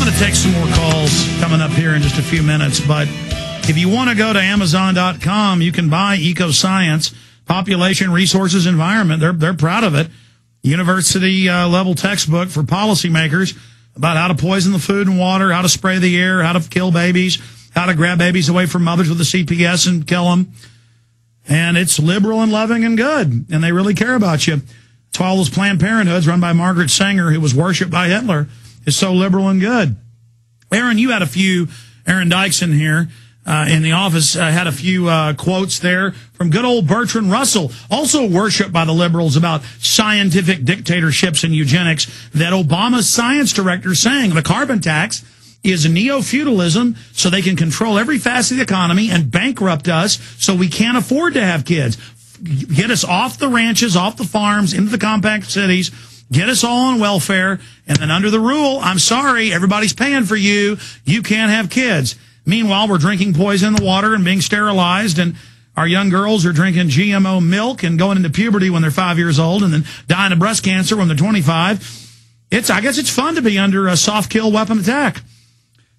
going to take some more calls coming up here in just a few minutes, but if you want to go to Amazon.com, you can buy Ecoscience, Population, Resources, Environment. They're proud of it. University level textbook for policymakers about how to poison the food and water, how to spray the air, how to kill babies, how to grab babies away from mothers with a CPS and kill them. And it's liberal and loving and good, and they really care about you. That's why all those Planned Parenthoods run by Margaret Sanger, who was worshipped by Hitler, is so liberal and good. Aaron, you had a few, Aaron Dykes in here in the office, had a few quotes there from good old Bertrand Russell, also worshipped by the liberals, about scientific dictatorships and eugenics, that Obama's science director saying the carbon tax is neo-feudalism, so they can control every facet of the economy and bankrupt us so we can't afford to have kids. Get us off the ranches, off the farms, into the compact cities, get us all on welfare, and then under the rule, I'm sorry, everybody's paying for you, you can't have kids. Meanwhile, we're drinking poison in the water and being sterilized, and our young girls are drinking GMO milk and going into puberty when they're 5 years old and then dying of breast cancer when they're 25. I guess it's fun to be under a soft kill weapon attack.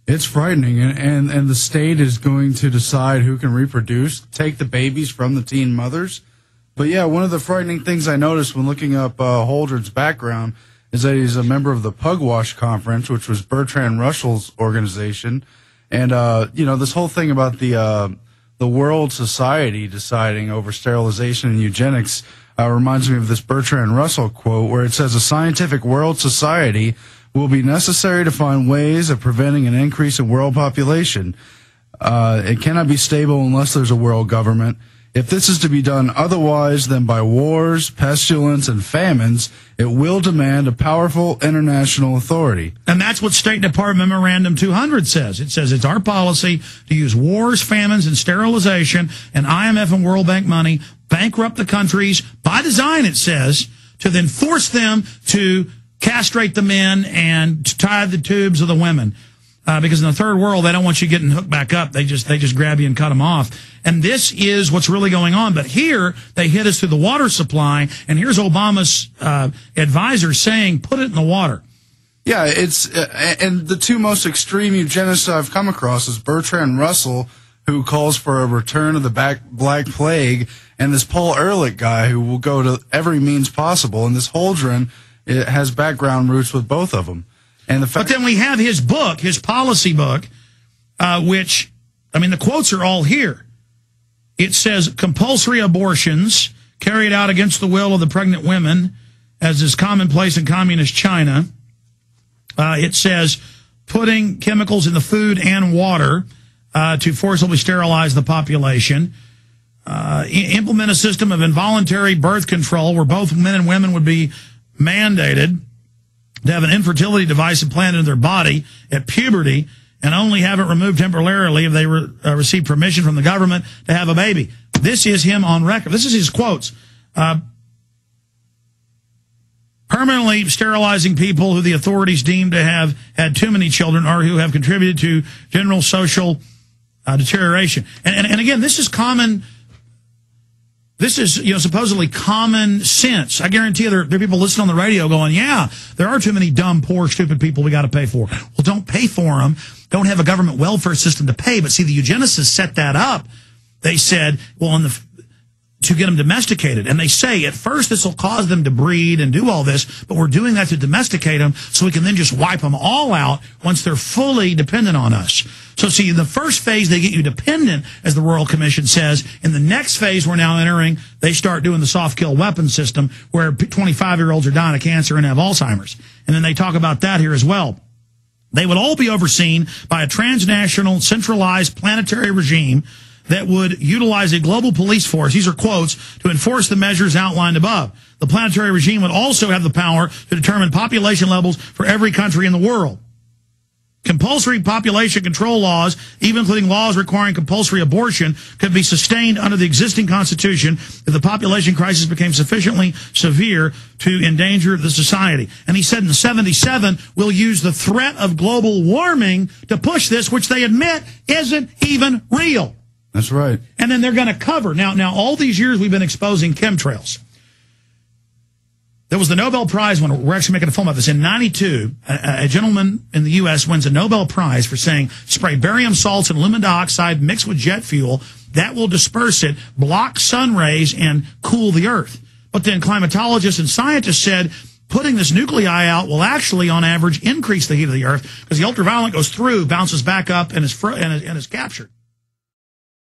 It's frightening, and the state is going to decide who can reproduce, take the babies from the teen mothers. But yeah, one of the frightening things I noticed when looking up Holdren's background is that he's a member of the Pugwash Conference, which was Bertrand Russell's organization. And, this whole thing about the world society deciding over sterilization and eugenics reminds me of this Bertrand Russell quote where it says, "A scientific world society will be necessary to find ways of preventing an increase in world population. It cannot be stable unless there's a world government. If this is to be done otherwise than by wars, pestilence, and famines, it will demand a powerful international authority." And that's what State Department Memorandum 200 says. It says it's our policy to use wars, famines, and sterilization and IMF and World Bank money, bankrupt the countries, by design, it says, to then force them to castrate the men and to tie the tubes of the women. Because in the third world, they don't want you getting hooked back up. They just grab you and cut them off. And this is what's really going on. But here, they hit us through the water supply. And here's Obama's advisor saying, put it in the water. Yeah, it's and the two most extreme eugenists I've come across is Bertrand Russell, who calls for a return of the Black Plague, and this Paul Ehrlich guy who will go to every means possible. And this Holdren has background roots with both of them. But then we have his book, his policy book, which, the quotes are all here. It says, compulsory abortions carried out against the will of the pregnant women, as is commonplace in communist China. It says, putting chemicals in the food and water to forcibly sterilize the population. Implement a system of involuntary birth control where both men and women would be mandated to have an infertility device implanted in their body at puberty and only have it removed temporarily if they receive permission from the government to have a baby. This is him on record. This is his quotes. Permanently sterilizing people who the authorities deem to have had too many children or who have contributed to general social deterioration. And again, this is common. This is, supposedly common sense. I guarantee you there are people listening on the radio going, yeah, there are too many dumb, poor, stupid people we got to pay for. Well, don't pay for them. Don't have a government welfare system to pay. But see, the eugenicists set that up. They said, well, to get them domesticated. And they say, at first, this will cause them to breed and do all this, but we're doing that to domesticate them so we can then just wipe them all out once they're fully dependent on us. So see, in the first phase, they get you dependent, as the Royal Commission says. In the next phase we're now entering, they start doing the soft kill weapon system where 25-year-olds are dying of cancer and have Alzheimer's. And then they talk about that here as well. They would all be overseen by a transnational, centralized planetary regime that would utilize a global police force, these are quotes, to enforce the measures outlined above. The planetary regime would also have the power to determine population levels for every country in the world. Compulsory population control laws, even including laws requiring compulsory abortion, could be sustained under the existing Constitution if the population crisis became sufficiently severe to endanger the society. And he said in 77, we'll use the threat of global warming to push this, which they admit isn't even real. That's right. And then they're going to cover. Now, all these years we've been exposing chemtrails. There was the Nobel Prize when we're actually making a film about this. In 92, a gentleman in the U.S. wins a Nobel Prize for saying spray barium salts and aluminum dioxide mixed with jet fuel. That will disperse it, block sun rays, and cool the earth. But then climatologists and scientists said putting this nuclei out will actually, on average, increase the heat of the earth because the ultraviolet goes through, bounces back up, and is captured.